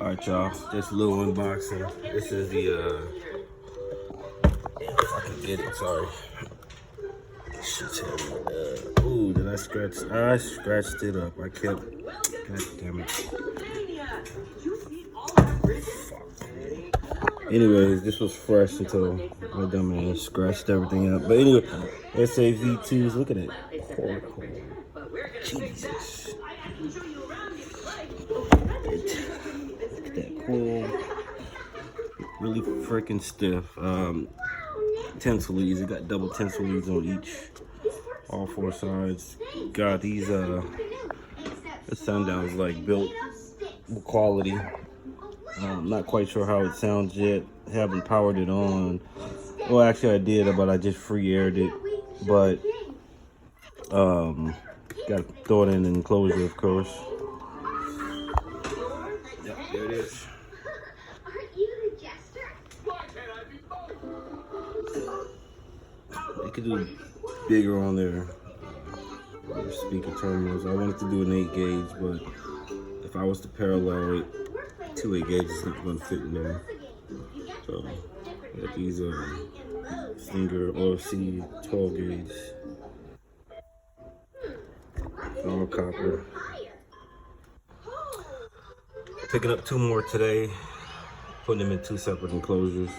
Alright, y'all, just a little unboxing. This is the, if I can get it, sorry. Shit's heavy. Ooh, did I scratch? I scratched it up. I kept, god damn it. Fuck. Anyways, this was fresh until my dumb ass scratched everything up. But anyway, SA V2s, look at it. Jesus. Look at that cool. Really freaking stiff. Tinsel leads. It got double tinsel leads on each, all four sides. God, these the Sundown is like built with quality. I'm not quite sure how it sounds yet. Haven't powered it on. Well, actually I did, but I just free aired it. But got to throw it in an enclosure, of course. Yep, there it is. They could do bigger on their speaker terminals. I wanted to do an 8 gauge, but if I was to parallel it, 2 8 gauges is not going to fit in there. So, got these Singer OFC 12 gauge. All copper. Picking up 2 more today, putting them in 2 separate enclosures.